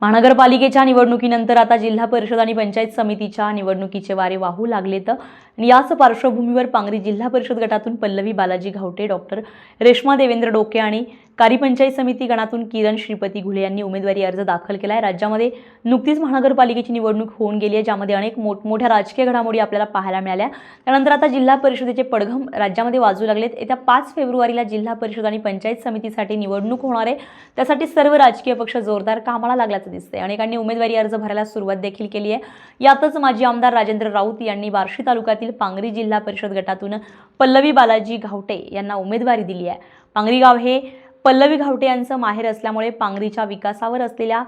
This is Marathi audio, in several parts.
महानगरपालिकेच्या निवडणुकीनंतर आता जिल्हा परिषद आणि पंचायत समितीच्या निवडणुकीचे वारे वाहू लागलेत। याच पार्श्वभूमीवर पांगरी जिल्हा परिषद गटातून पल्लवी बालाजी घावटे, डॉक्टर रेश्मा देवेंद्र डोके आणि कारी पंचायत समिती गणातून किरण श्रीपती घुले यांनी उमेदवारी अर्ज दाखल केलाय। राज्यामध्ये नुकतीच महानगरपालिकेची निवडणूक होऊन गेली आहे, ज्यामध्ये अनेक मोठमोठ्या राजकीय घडामोडी आपल्याला पाहायला मिळाल्या। त्यानंतर आता जिल्हा परिषदेचे पडघम राज्यामध्ये वाजू लागलेत। येत्या 5 फेब्रुवारीला जिल्हा परिषद आणि पंचायत समितीसाठी निवडणूक होणार आहे। त्यासाठी सर्व राजकीय पक्ष जोरदार कामाला लागल्याचं दिसतंय। अनेकांनी उमेदवारी अर्ज भरायला सुरुवात देखील केली आहे। यातच माजी आमदार राजेंद्र राऊत यांनी बार्शी तालुक्यातील पांगरी जिल्हा परिषद गटातून पल्लवी बालाजी घावटे यांना उमेदवारी दिली आहे। पांगरी गाव हे पल्लवी घावटे यांचं माहेर असल्यामुळे पांगरीच्या विकासावर असलेल्या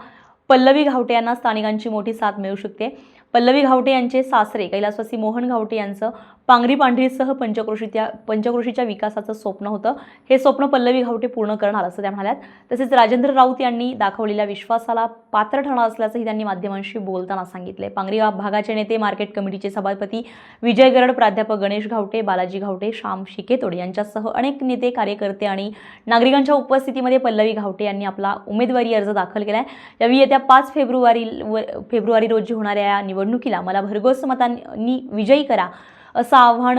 पल्लवी घावटे यांना स्थानिकांची मोठी साथ मिळू शकते। पल्लवी घावटे यांचे सासरे कैलासवासी मोहन घावटे यांचं पांगरी पांढरीसह पंचक्रोशीच्या विकासाचं स्वप्न होतं। हे स्वप्न पल्लवी घावटे पूर्ण करणार असं त्या म्हणाल्यात। तसेच राजेंद्र राऊत यांनी दाखवलेल्या विश्वासाला पात्र ठरणार असल्याचंही त्यांनी माध्यमांशी बोलताना सांगितले। पांगरी भागाचे नेते, मार्केट कमिटीचे सभापती विजय गरड, प्राध्यापक गणेश घावटे, बालाजी घावटे, श्याम शिकेतोड यांच्यासह अनेक नेते, कार्यकर्ते आणि नागरिकांच्या उपस्थितीमध्ये पल्लवी घावटे यांनी आपला उमेदवारी अर्ज दाखल केलाय। यावेळी येत्या 5 फेब्रुवारी रोजी होणाऱ्या निवडणुकीला मला भरघोस मतांनी विजयी करा असं आवाहन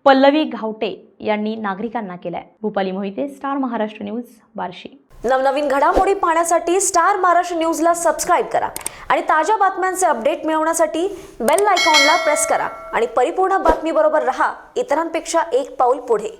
पल्लवी घावटे यांनी नागरिकांना केलंय। Bhupali Mohite, star Maharashtra news, Barshi. नवनवीन घडामोडी पाहण्यासाठी स्टार महाराष्ट्र न्यूजला सबस्क्राइब करा आणि ताज्या बातम्यांचे अपडेट मिळवण्यासाठी बेल आयकॉनला प्रेस करा आणि परिपूर्ण बातमीबरोबर रहा, इतरांपेक्षा एक पाऊल पुढे।